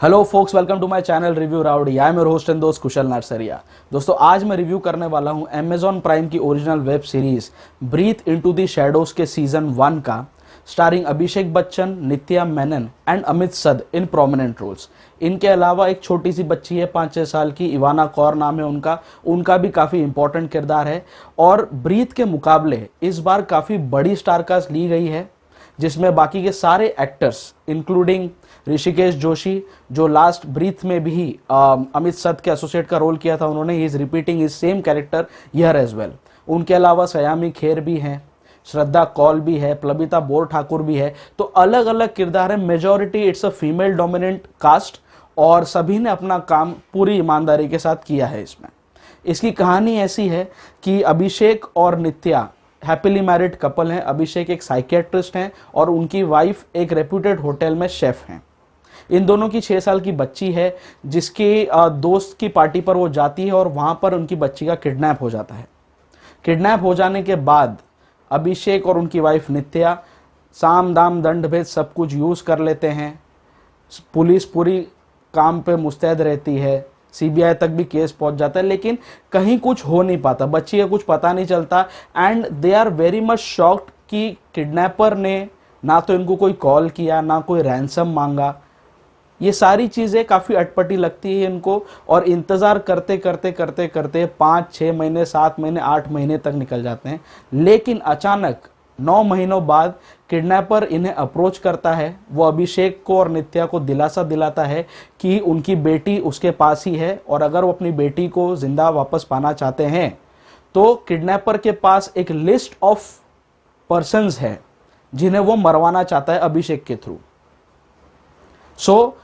Hello folks, welcome to my channel Review Rowdy. I am your host and दोस्त कुशल नरसरिया। दोस्तों, आज मैं review करने वाला हूं अमेजॉन प्राइम की original web series Breathe into the Shadows के सीजन 1 का, starring Abhishek Bachchan, Nithya Menen and Amit Sadh in prominent roles. इनके अलावा एक छोटी सी बच्ची है 5-6 साल की, इवाना कौर नाम है उनका भी काफ़ी इंपॉर्टेंट किरदार है। और ब्रीथ के मुकाबले इस बार काफ़ी बड़ी स्टारकास्ट ली गई है, जिसमें बाकी के सारे एक्टर्स इंक्लूडिंग ऋषिकेश जोशी, जो लास्ट ब्रीथ में भी अमित सद के एसोसिएट का रोल किया था, उन्होंने ही is repeating his same character here as well. उनके अलावा सयामी खेर भी हैं, श्रद्धा कौल भी है, प्लबिता बोर ठाकुर भी है। तो अलग अलग किरदार है, majority it's a female dominant caste, और सभी ने अपना काम पूरी ईमानदारी के साथ किया है। इसमें इसकी कहानी ऐसी है कि अभिषेक और नित्या हैप्पीली मैरिड कपल हैं। अभिषेक एक साइकियाट्रिस्ट हैं और उनकी वाइफ एक रेप्यूटेड होटल में शेफ हैं। इन दोनों की 6 साल की बच्ची है, जिसकी दोस्त की पार्टी पर वो जाती है और वहां पर उनकी बच्ची का किडनैप हो जाता है। किडनैप हो जाने के बाद अभिषेक और उनकी वाइफ नित्या साम दाम दंड भेद सब कुछ यूज कर लेते हैं। पुलिस पूरी काम पे मुस्तैद रहती है, सीबीआई तक भी केस पहुंच जाता है, लेकिन कहीं कुछ हो नहीं पाता, बच्ची का कुछ पता नहीं चलता। And they are very much shocked कि किडनैपर ने ना तो इनको कोई कॉल किया, ना कोई रैंसम मांगा। ये सारी चीज़ें काफ़ी अटपटी लगती है इनको, और इंतज़ार करते करते करते करते 5-6 महीने, 7 महीने, 8 महीने तक निकल जाते हैं। लेकिन अचानक 9 महीनों बाद किडनैपर इन्हें अप्रोच करता है। वो अभिषेक को और नित्या को दिलासा दिलाता है कि उनकी बेटी उसके पास ही है, और अगर वो अपनी बेटी को जिंदा वापस पाना चाहते हैं तो किडनैपर के पास एक लिस्ट ऑफ पर्सन्स है जिन्हें वो मरवाना चाहता है अभिषेक के थ्रू। सो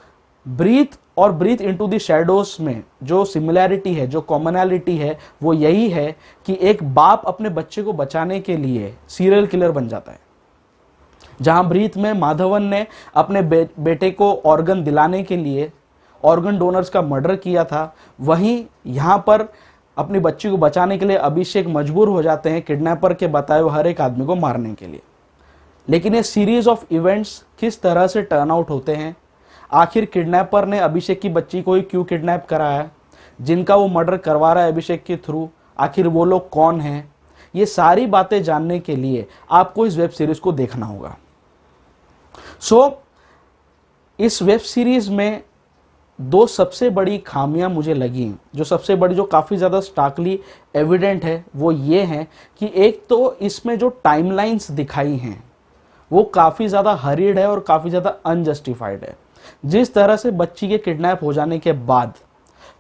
ब्रीथ और ब्रीथ इनटू द शैडोज में जो सिमिलैरिटी है, जो कॉमनैलिटी है, वो यही है कि एक बाप अपने बच्चे को बचाने के लिए सीरियल किलर बन जाता है। जहां ब्रीथ में माधवन ने अपने बेटे को ऑर्गन दिलाने के लिए ऑर्गन डोनर्स का मर्डर किया था, वहीं यहां पर अपनी बच्ची को बचाने के लिए अभिषेक मजबूर हो जाते हैं किडनैपर के बताए हुए हर एक आदमी को मारने के लिए। लेकिन ये सीरीज ऑफ इवेंट्स किस तरह से टर्न आउट होते हैं, आखिर किडनैपर ने अभिषेक की बच्ची को ही क्यों किडनैप कराया, जिनका वो मर्डर करवा रहा है अभिषेक के थ्रू, आखिर वो लोग कौन हैं, ये सारी बातें जानने के लिए आपको इस वेब सीरीज को देखना होगा। इस वेब सीरीज में 2 सबसे बड़ी खामियां मुझे लगी, जो सबसे बड़ी, जो काफ़ी ज़्यादा स्टार्कली एविडेंट है, वो ये है कि एक तो इसमें जो टाइमलाइंस दिखाई हैं वो काफ़ी ज़्यादा हरीड है और काफ़ी ज़्यादा अनजस्टिफाइड है। जिस तरह से बच्ची के किडनैप हो जाने के बाद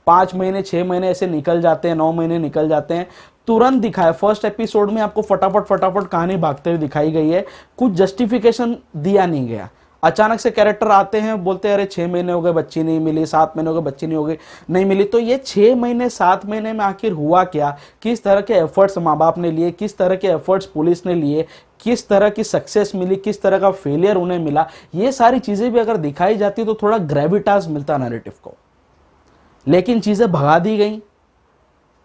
5 महीने 6 महीने ऐसे निकल जाते हैं, 9 महीने निकल जाते हैं, तुरंत दिखाया। फर्स्ट एपिसोड में आपको फटाफट फटाफट कहानी भागते हुए दिखाई गई है, कुछ जस्टिफिकेशन दिया नहीं गया। अचानक से कैरेक्टर आते हैं, बोलते हैं अरे 6 महीने हो गए बच्ची नहीं मिली, 7 महीने हो गए बच्ची नहीं मिली। तो ये 6 महीने 7 महीने में आखिर हुआ क्या, किस तरह के एफर्ट्स माँ बाप ने लिए, किस तरह के एफर्ट्स पुलिस ने लिए, किस तरह की सक्सेस मिली, किस तरह का फेलियर उन्हें मिला, ये सारी चीजें भी अगर दिखाई जाती तो थोड़ा ग्रेविटास मिलता नैरेटिव को। लेकिन चीजें भगा दी गई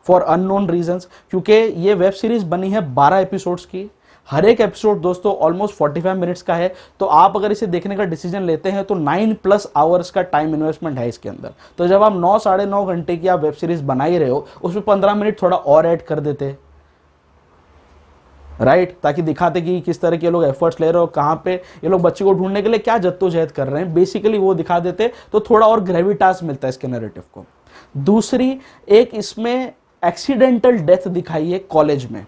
फॉर अननोन रीजंस, क्योंकि ये वेब सीरीज बनी है 12 एपिसोड्स की। हर एक एपिसोड दोस्तों ऑलमोस्ट 45 मिनट्स का है। तो आप अगर इसे देखने का डिसीजन लेते हैं तो 9+ आवर्स का टाइम इन्वेस्टमेंट है इसके अंदर। तो जब आप 9 साढ़े 9 घंटे की आप वेब सीरीज बना ही रहे हो, उसमें 15 मिनट थोड़ा और ऐड कर देते, राइट, ताकि दिखाते कि किस तरह के ये लोग एफर्ट्स ले रहे हो, कहाँ पे ये लोग बच्चे को ढूंढने के लिए क्या जद्दोजहद कर रहे हैं, बेसिकली वो दिखा देते तो थोड़ा और ग्रेविटास मिलता है इसके नैरेटिव को। दूसरी, एक इसमें एक्सीडेंटल डेथ दिखाई है कॉलेज में।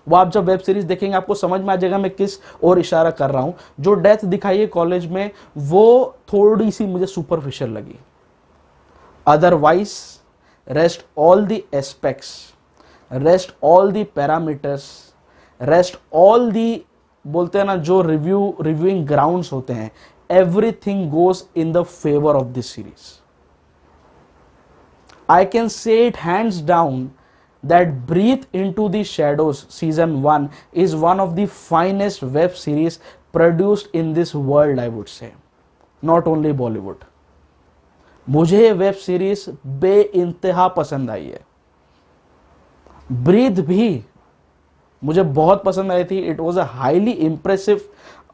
वो आप जब वेब सीरीज देखेंगे आपको समझ में आ जाएगा मैं किस और इशारा कर रहा हूं। जो डेथ दिखाई है कॉलेज में वो थोड़ी सी मुझे सुपरफिशियल लगी। Otherwise rest all the aspects, rest all the parameters, rest all the, बोलते हैं ना जो रिव्यूइंग ग्राउंड्स होते हैं, everything goes in the favour of this series. I can say it hands down that Breathe into the Shadows season 1 is one of the finest web series produced in this world, I would say, not only Bollywood। मुझे ये web series बेइंतहा पसंद आई है। Breathe भी मुझे बहुत पसंद आई थी। It was a highly impressive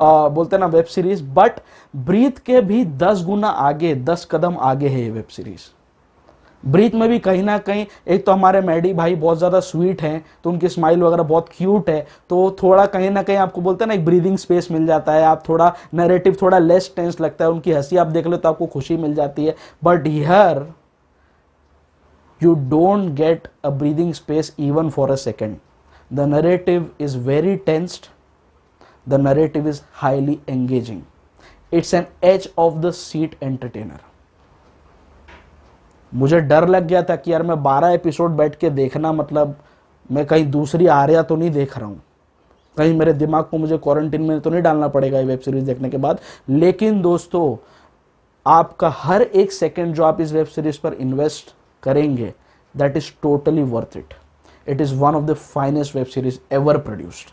बोलते हैं ना वेब सीरीज, बट ब्रीथ के भी 10 गुना आगे, 10 कदम आगे है ये वेब सीरीज। ब्रीथ में भी कहीं ना कहीं, एक तो हमारे मैडी भाई बहुत ज़्यादा स्वीट हैं, तो उनकी स्माइल वगैरह बहुत क्यूट है, तो थोड़ा कहीं ना कहीं आपको बोलते हैं ना एक ब्रीदिंग स्पेस मिल जाता है, आप थोड़ा नैरेटिव थोड़ा लेस टेंस लगता है, उनकी हंसी आप देख लो तो आपको खुशी मिल जाती है। But here you don't get a breathing space even for a second. The narrative is very tensed. The narrative is highly engaging. It's an edge of the seat entertainer. मुझे डर लग गया था कि यार मैं 12 एपिसोड बैठ के देखना, मतलब मैं कहीं दूसरी आर्या तो नहीं देख रहा हूँ, कहीं मेरे दिमाग को मुझे क्वारंटीन में तो नहीं डालना पड़ेगा ये वेब सीरीज देखने के बाद। लेकिन दोस्तों, आपका हर एक सेकंड जो आप इस वेब सीरीज पर इन्वेस्ट करेंगे, that is totally worth it. It is one of the finest web series ever produced.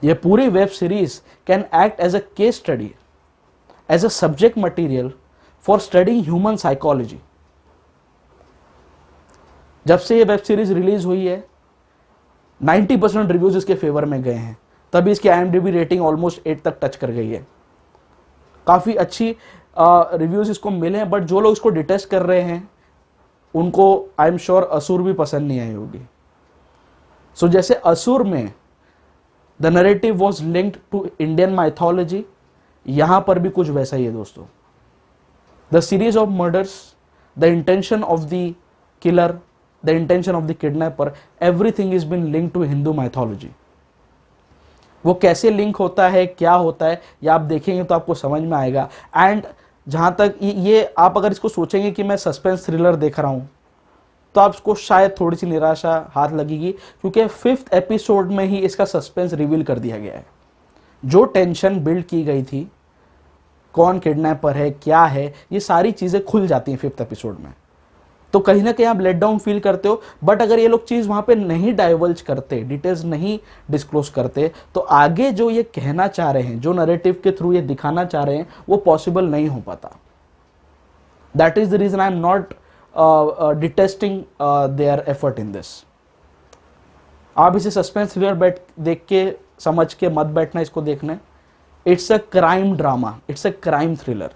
ये पूरी web series can act as a case study, as a subject material for studying human psychology. जब से ये web series release हुई है 90% reviews इसके favour में गए हैं, तभी इसकी IMDb रेटिंग ऑलमोस्ट 8 तक टच कर गई है। काफी अच्छी रिव्यूज इसको मिले हैं, बट जो लोग इसको डिटेस्ट कर रहे हैं उनको आई एम श्योर असुर भी पसंद नहीं आई होगी। सो जैसे असुर में the narrative was linked to Indian mythology, यहां पर भी कुछ वैसा ही है दोस्तों। The series of murders, the intention of the killer, the intention of the kidnapper, everything is been linked to Hindu mythology. वो कैसे लिंक होता है, क्या होता है, ये आप देखेंगे तो आपको समझ में आएगा। एंड जहां तक ये आप अगर इसको सोचेंगे कि मैं सस्पेंस थ्रिलर देख रहा हूं, तो आपको शायद थोड़ी सी निराशा हाथ लगेगी, क्योंकि 5th एपिसोड में ही इसका सस्पेंस रिवील कर दिया गया है। जो टेंशन बिल्ड की गई थी, कौन किडनैपर है, क्या है, ये सारी चीजें खुल जाती हैं 5th एपिसोड में। तो कहीं ना कहीं आप लेट डाउन फील करते हो, बट अगर ये लोग चीज वहां पे नहीं डाइवर्ज करते, डिटेल्स नहीं डिस्क्लोज करते, तो आगे जो ये कहना चाह रहे हैं, जो नैरेटिव के थ्रू ये दिखाना चाह रहे हैं, वो पॉसिबल नहीं हो पाता। That is the reason I am not detesting their effort in this. आप इसे सस्पेंस थ्रिलर देख के समझ के मत बैठना इसको देखने। It's a crime drama, it's a crime thriller.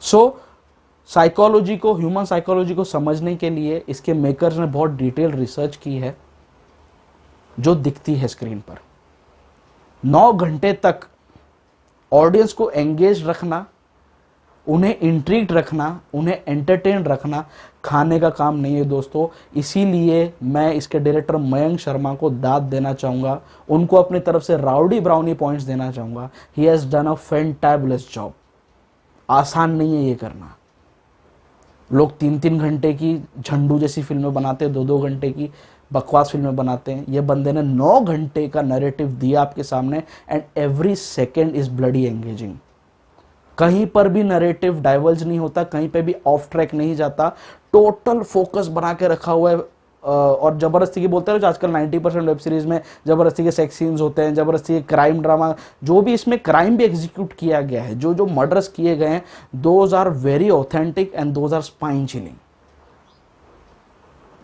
So psychology को, ह्यूमन साइकोलॉजी को समझने के लिए इसके मेकर्स ने बहुत डिटेल रिसर्च की है, जो दिखती है स्क्रीन पर। 9 घंटे तक ऑडियंस को एंगेज रखना, उन्हें इंट्रीग्ड रखना, उन्हें एंटरटेन रखना खाने का काम नहीं है दोस्तों। इसीलिए मैं इसके डायरेक्टर मयंक शर्मा को दाद देना चाहूँगा, उनको अपनी तरफ से राउडी ब्राउनी पॉइंट्स देना चाहूँगा। He has done a fantabulous job. आसान नहीं है ये करना। लोग 3-3 घंटे की झंडू जैसी फिल्में बनाते हैं, 2-2 घंटे की बकवास फिल्में बनाते हैं। ये बंदे ने 9 घंटे का नैरेटिव दिया आपके सामने, and every second is bloody engaging. कहीं पर भी नैरेटिव डाइवर्ज नहीं होता, कहीं पे भी ऑफ ट्रैक नहीं जाता, टोटल फोकस बना के रखा हुआ है। और जबरदस्ती की बोलते हैं आजकल 90% वेब सीरीज में जबरदस्ती के सेक्स सीन्स होते हैं, जबरदस्ती के क्राइम ड्रामा, जो भी इसमें क्राइम भी एग्जीक्यूट किया गया है, जो जो मर्डर्स किए गए हैं, those are very authentic and those are spine chilling.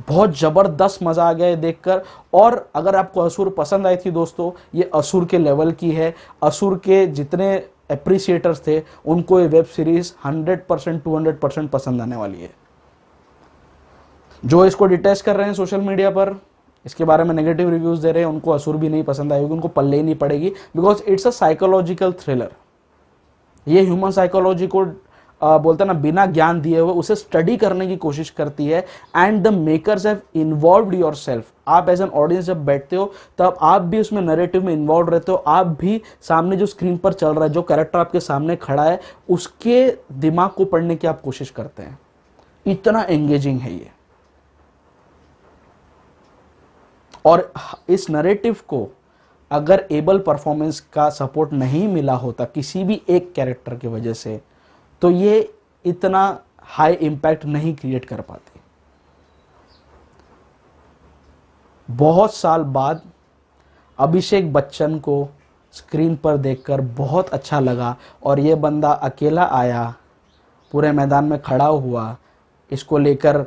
बहुत जबरदस्त मजा आ गया है देखकर। और अगर आपको असुर पसंद आई थी दोस्तों, ये असुर के लेवल की है। असुर के जितने एप्रिसिएटर्स थे, उनको ये वेब सीरीज 100% 200% पसंद आने वाली है। जो इसको डिटेस्ट कर रहे हैं सोशल मीडिया पर, इसके बारे में नेगेटिव रिव्यूज दे रहे हैं, उनको असुर भी नहीं पसंद आएगी, उनको पल्ले ही नहीं पड़ेगी, because it's a psychological thriller. ये ह्यूमन साइकोलॉजी को बोलते हैं ना, बिना ज्ञान दिए हुए उसे स्टडी करने की कोशिश करती है। And the makers have involved yourself. आप एज एन ऑडियंस जब बैठते हो, तब आप भी उसमें नैरेटिव में इन्वॉल्व रहते हो। आप भी सामने जो स्क्रीन पर चल रहा है, जो कैरेक्टर आपके सामने खड़ा है, उसके दिमाग को पढ़ने की आप कोशिश करते हैं। इतना एंगेजिंग है ये। और इस नैरेटिव को अगर एबल परफॉर्मेंस का सपोर्ट नहीं मिला होता किसी भी एक कैरेक्टर की वजह से, तो ये इतना हाई इंपैक्ट नहीं क्रिएट कर पाती। बहुत साल बाद अभिषेक बच्चन को स्क्रीन पर देखकर बहुत अच्छा लगा, और ये बंदा अकेला आया, पूरे मैदान में खड़ा हुआ, इसको लेकर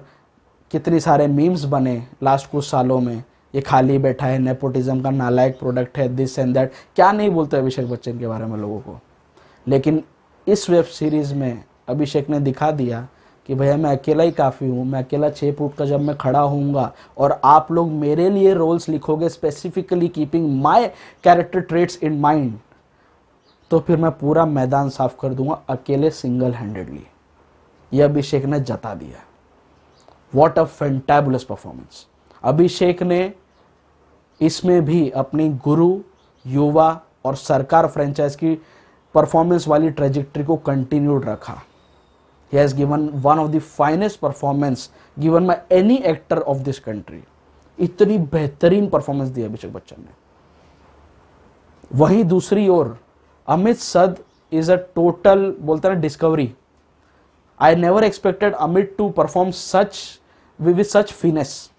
कितने सारे मीम्स बने लास्ट कुछ सालों में, ये खाली बैठा है, नेपोटिज्म का नालायक प्रोडक्ट है, दिस एंड दैट, क्या नहीं बोलते अभिषेक बच्चन के बारे में लोगों को। लेकिन इस वेब सीरीज़ में अभिषेक ने दिखा दिया कि भैया मैं अकेला ही काफ़ी हूँ, मैं अकेला 6 फुट का जब मैं खड़ा होऊंगा और आप लोग मेरे लिए रोल्स लिखोगे specifically keeping my character traits in mind, तो फिर मैं पूरा मैदान साफ कर दूंगा अकेले सिंगल हैंडेडली। ये अभिषेक ने जता दिया। What a fantabulous performance. Abhishek ने इसमें भी अपनी गुरु, युवा और सरकार फ्रेंचाइज की परफॉर्मेंस वाली ट्रेजेक्ट्री को कंटिन्यूड रखा। He has given one of the finest performance given by any actor of this country. इतनी बेहतरीन परफॉर्मेंस दी अभिषेक बच्चन ने। वहीं दूसरी ओर अमित सद इज अ टोटल, बोलते हैं discovery. I never expected Amit to perform such with such finesse.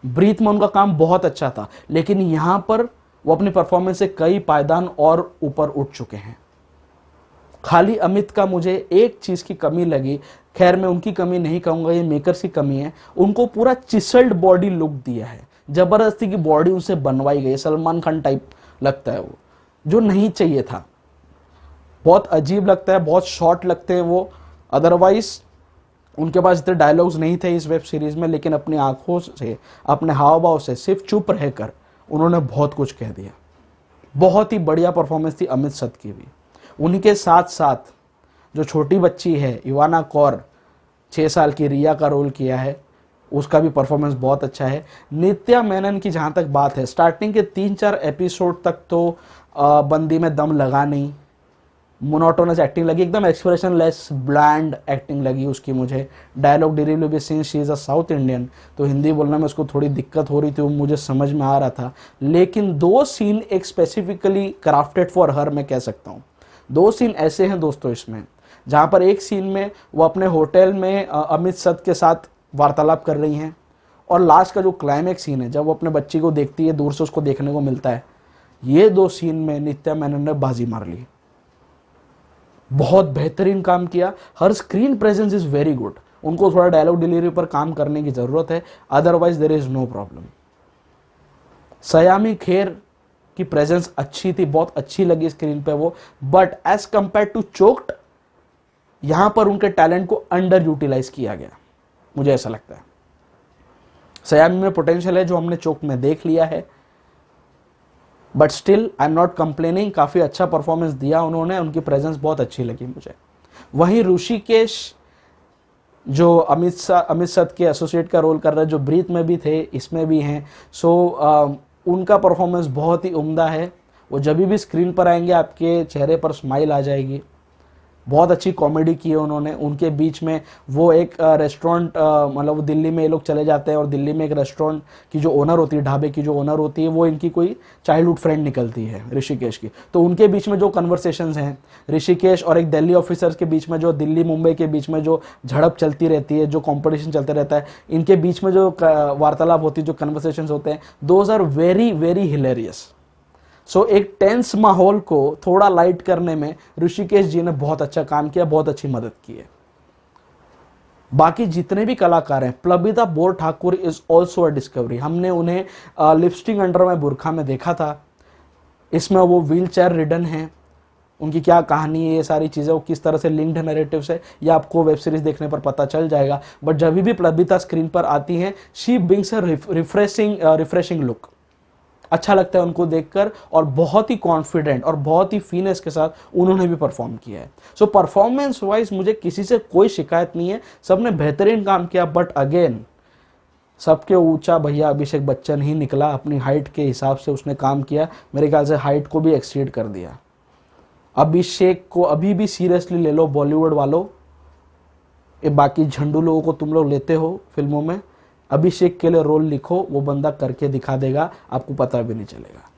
Breath में उनका काम बहुत अच्छा था, लेकिन यहां पर वो अपनी परफॉर्मेंस से कई पायदान और ऊपर उठ चुके हैं। खाली अमित का मुझे एक चीज की कमी लगी, खैर मैं उनकी कमी नहीं कहूंगा, ये मेकर्स की कमी है। उनको पूरा चिसल्ड बॉडी लुक दिया है, जबरदस्ती की बॉडी उनसे बनवाई गई, सलमान खान टाइप लगता है वो, जो नहीं चाहिए था। बहुत अजीब लगता है, बहुत शॉर्ट लगते हैं वो। अदरवाइज उनके पास इतने डायलॉग्स नहीं थे इस वेब सीरीज में, लेकिन अपनी आंखों से, अपने हाव भाव से, सिर्फ चुप रहकर उन्होंने बहुत कुछ कह दिया। बहुत ही बढ़िया परफॉर्मेंस थी अमित सद की भी। उनके साथ साथ जो छोटी बच्ची है इवाना कौर, 6 साल की रिया का रोल किया है, उसका भी परफॉर्मेंस बहुत अच्छा है। नित्या मेनन की जहाँ तक बात है, स्टार्टिंग के 3-4 एपिसोड तक तो बंदी में दम लगा नहीं, मोनोटोनस एक्टिंग लगी, एकदम एक्सप्रेशन लेस ब्लैंड एक्टिंग लगी उसकी मुझे। डायलॉग डिलीवरी भी, since she is a south Indian, तो हिंदी बोलने में उसको थोड़ी दिक्कत हो रही थी, वो मुझे समझ में आ रहा था। लेकिन 2 सीन एक स्पेसिफिकली क्राफ्टेड फॉर हर, मैं कह सकता हूँ। 2 सीन ऐसे हैं दोस्तों इसमें, जहाँ पर एक सीन में वो अपने होटल में अमित सद के साथ वार्तालाप कर रही हैं, और लास्ट का जो क्लाइमैक्स सीन है जब वो अपने बच्ची को देखती है, दूर से उसको देखने को मिलता है, ये 2 सीन में नित्या मेनन ने बाजी मार ली। बहुत बेहतरीन काम किया। Her screen presence is very good. उनको थोड़ा डायलॉग डिलीवरी पर काम करने की जरूरत है, otherwise there is no problem. Saiyami Kher की प्रेजेंस अच्छी थी, बहुत अच्छी लगी स्क्रीन पे वो, but as compare to Choked, यहां पर उनके टैलेंट को अंडर यूटिलाइज किया गया, मुझे ऐसा लगता है। सयामी में पोटेंशियल है जो हमने चोक्ड में देख लिया है, but still I am not complaining. काफी अच्छा परफॉर्मेंस दिया उन्होंने, उनकी प्रेजेंस बहुत अच्छी लगी मुझे। वहीं ऋषिकेश जो अमित सद के एसोसिएट का रोल कर रहे हैं, जो ब्रीथ में भी थे इसमें भी हैं, सो उनका परफॉर्मेंस बहुत ही उम्दा है। वो जब भी स्क्रीन पर आएंगे आपके चेहरे पर स्माइल आ जाएगी। बहुत अच्छी कॉमेडी की है उन्होंने। उनके बीच में वो एक रेस्टोरेंट, मतलब वो दिल्ली में ये लोग चले जाते हैं, और दिल्ली में एक रेस्टोरेंट की जो ओनर होती है, ढाबे की जो ओनर होती है, वो इनकी कोई चाइल्डहुड फ्रेंड निकलती है ऋषिकेश की। तो उनके बीच में जो कन्वर्सेशंस हैं ऋषिकेश और एक दिल्ली ऑफिसर्स के बीच में, जो दिल्ली मुंबई के बीच में जो झड़प चलती रहती है, जो कॉम्पिटिशन चलता रहता है, इनके बीच में जो वार्तालाप होती है, जो कन्वर्सेशंस होते हैं, those are very very hilarious. So एक टेंस माहौल को थोड़ा लाइट करने में ऋषिकेश जी ने बहुत अच्छा काम किया, बहुत अच्छी मदद की है। बाकी जितने भी कलाकार हैं, Plabita Borthakur is also a discovery. हमने उन्हें लिपस्टिक अंडर में बुरखा में देखा था, इसमें वो व्हील चेयर रिडन हैं। उनकी क्या कहानी है, ये सारी चीज़ें, वो किस तरह से लिंक्ड नैरेटिव्स है, ये आपको वेब सीरीज देखने पर पता चल जाएगा। बट जब भी प्लबिता स्क्रीन पर आती हैं, she brings a refreshing look. अच्छा लगता है उनको देखकर, और बहुत ही कॉन्फिडेंट और बहुत ही फिनेस के साथ उन्होंने भी परफॉर्म किया है। सो परफॉर्मेंस वाइज मुझे किसी से कोई शिकायत नहीं है, सबने बेहतरीन काम किया। बट अगेन सबके ऊंचा भैया अभिषेक बच्चन ही निकला, अपनी हाइट के हिसाब से उसने काम किया। मेरे ख्याल से हाइट को भी एक्सीड कर दिया। अभिषेक को अभी भी सीरियसली ले लो बॉलीवुड वालों, ये बाकी झंडू लोगों को तुम लोग लेते हो फिल्मों में, अभिषेक के लिए रोल लिखो, वो बंदा करके दिखा देगा, आपको पता भी नहीं चलेगा।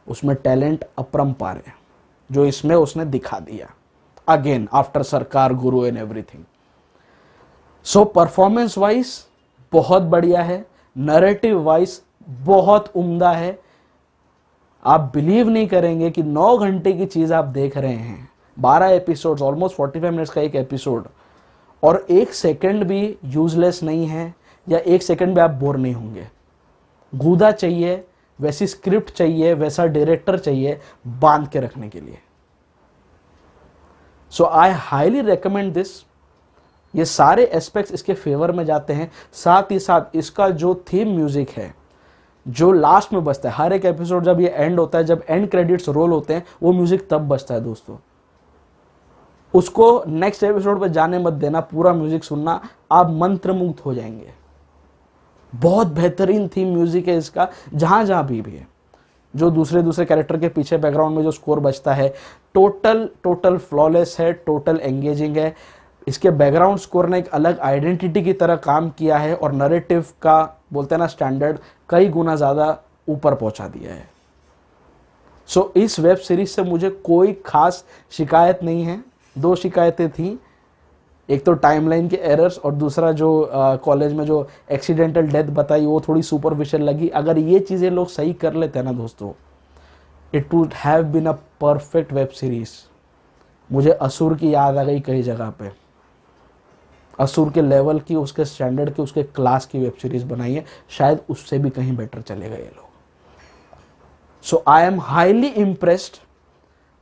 उसमें टैलेंट अपरंपार है, जो इसमें उसने दिखा दिया। अगेन आफ्टर सरकार, गुरु and everything. So performance wise बहुत बढ़िया है, नैरेटिव वाइज बहुत उम्दा है। आप बिलीव नहीं करेंगे कि 9 घंटे की चीज आप देख रहे हैं, 12 एपिसोड्स, ऑलमोस्ट 45 मिनट्स का एक एपिसोड, और 1 सेकंड भी यूजलेस नहीं है, या 1 सेकंड भी आप बोर नहीं होंगे। गूदा चाहिए, वैसी स्क्रिप्ट चाहिए, वैसा डायरेक्टर चाहिए बांध के रखने के लिए। सो आई हाईली रिकमेंड दिस। ये सारे एस्पेक्ट्स इसके फेवर में जाते हैं। साथ ही साथ इसका जो थीम म्यूजिक है जो लास्ट में बजता है, हर एक एपिसोड जब ये एंड होता है, जब एंड क्रेडिट्स रोल होते हैं, वो म्यूजिक तब बजता है दोस्तों। उसको नेक्स्ट एपिसोड पे जाने मत देना, पूरा म्यूजिक सुनना, आप मंत्रमुग्ध हो जाएंगे। बहुत बेहतरीन थीम म्यूजिक है इसका, जहां जहां भी है। जो दूसरे कैरेक्टर के पीछे बैकग्राउंड में जो स्कोर बजता है, टोटल फ्लॉलेस है, टोटल एंगेजिंग है। इसके बैकग्राउंड स्कोर ने एक अलग आइडेंटिटी की तरह काम किया है और नरेटिव का बोलते हैं ना स्टैंडर्ड कई गुना ज़्यादा ऊपर पहुंचा दिया है। सो इस वेब सीरीज से मुझे कोई खास शिकायत नहीं है। 2 शिकायतें थी, एक तो टाइमलाइन के एरर्स और दूसरा जो कॉलेज में जो एक्सीडेंटल डेथ बताई वो थोड़ी सुपरफिशियल लगी। अगर ये चीज़ें लोग सही कर लेते हैं ना दोस्तों, it would have been a perfect web series. मुझे असुर की याद आ गई कई जगह पे। असुर के लेवल की, उसके स्टैंडर्ड की, उसके क्लास की वेब सीरीज बनाई है, शायद उससे भी कहीं बेटर चले गए लोग। सो आई एम हाईली इम्प्रेस्ड।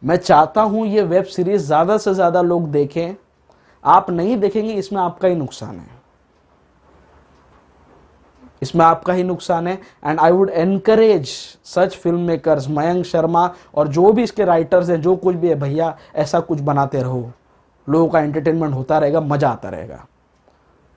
मैं चाहता हूं ये वेब सीरीज ज्यादा से ज्यादा लोग देखें। आप नहीं देखेंगे इसमें आपका ही नुकसान है, इसमें आपका ही नुकसान है। And I would encourage such film makers, Mayank Sharma और जो भी इसके राइटर्स हैं, जो कुछ भी है, भैया ऐसा कुछ बनाते रहो, लोगों का एंटरटेनमेंट होता रहेगा, मजा आता रहेगा।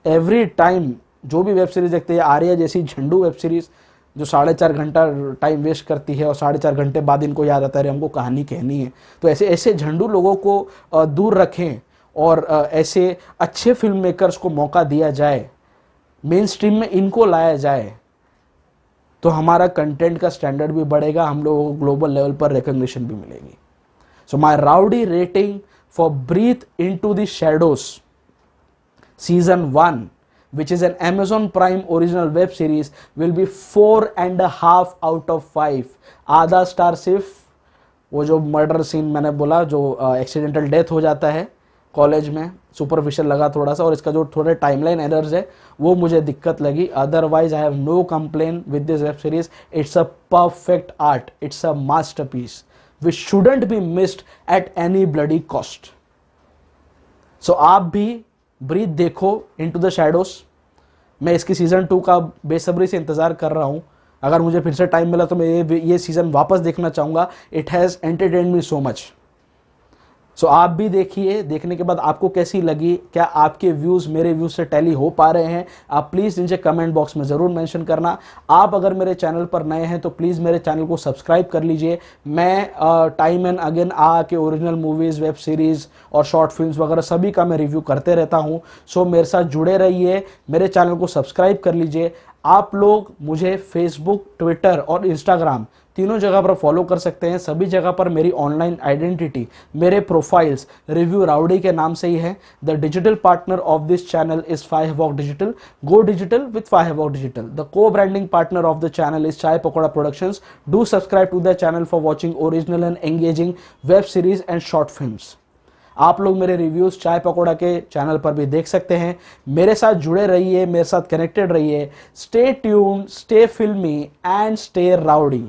एवरी टाइम जो भी वेब सीरीज देखते हैं, आर्या जैसी झंडू वेब सीरीज जो 4.5 घंटा टाइम वेस्ट करती है और 4.5 घंटे बाद इनको याद आता है हमको कहानी कहनी है, तो ऐसे ऐसे झंडू लोगों को दूर रखें और ऐसे अच्छे फिल्म मेकर्स को मौका दिया जाए, मेन स्ट्रीम में इनको लाया जाए, तो हमारा कंटेंट का स्टैंडर्ड भी बढ़ेगा, हम लोगों को ग्लोबल लेवल पर रिकॉग्निशन भी मिलेगी। So my rowdy rating for Breath into the shadows season 1, which is an Amazon Prime original web series, will be 4.5 out of 5। आधा स्टार सिर्फ वो जो मर्डर सीन मैंने बोला, जो एक्सीडेंटल डेथ हो जाता है कॉलेज में, सुपरफिशियल लगा थोड़ा सा, और इसका जो थोड़े टाइमलाइन एरर्स है वो मुझे दिक्कत लगी। Otherwise I have no complain with this web series. It's a perfect art, it's a masterpiece which shouldn't be missed at any bloody cost. So आप भी ब्रीथ देखो, इनटू द शैडोज। मैं इसकी सीजन 2 का बेसब्री से इंतजार कर रहा हूँ। अगर मुझे फिर से टाइम मिला तो मैं ये सीजन वापस देखना चाहूँगा। It has entertain me so much. So आप भी देखिए, देखने के बाद आपको कैसी लगी, क्या आपके व्यूज़ मेरे व्यूज़ से टैली हो पा रहे हैं, आप प्लीज़ नीचे कमेंट बॉक्स में ज़रूर मेंशन करना। आप अगर मेरे चैनल पर नए हैं तो प्लीज़ मेरे चैनल को सब्सक्राइब कर लीजिए। मैं टाइम एंड अगेन आके ओरिजिनल मूवीज़, वेब सीरीज़ और शॉर्ट फिल्म्स वगैरह सभी का मैं रिव्यू करते रहता हूँ। सो मेरे साथ जुड़े रहिए, मेरे चैनल को सब्सक्राइब कर लीजिए। आप लोग मुझे फेसबुक, ट्विटर और इंस्टाग्राम तीनों जगह पर फॉलो कर सकते हैं। सभी जगह पर मेरी ऑनलाइन आइडेंटिटी, मेरे प्रोफाइल्स रिव्यू राउडी के नाम से ही है। The digital partner of this channel is five digital. Go digital with five digital. The co branding partner of the channel is Chai Pakoda productions. Do subscribe to the channel for watching original and engaging web series and short films. आप लोग मेरे reviews चाय पकौड़ा के channel पर भी देख सकते हैं। मेरे साथ जुड़े रहिए, मेरे साथ कनेक्टेड रहिए। स्टे ट्यून्ड, स्टे फिल्मी एंड स्टे राउडी।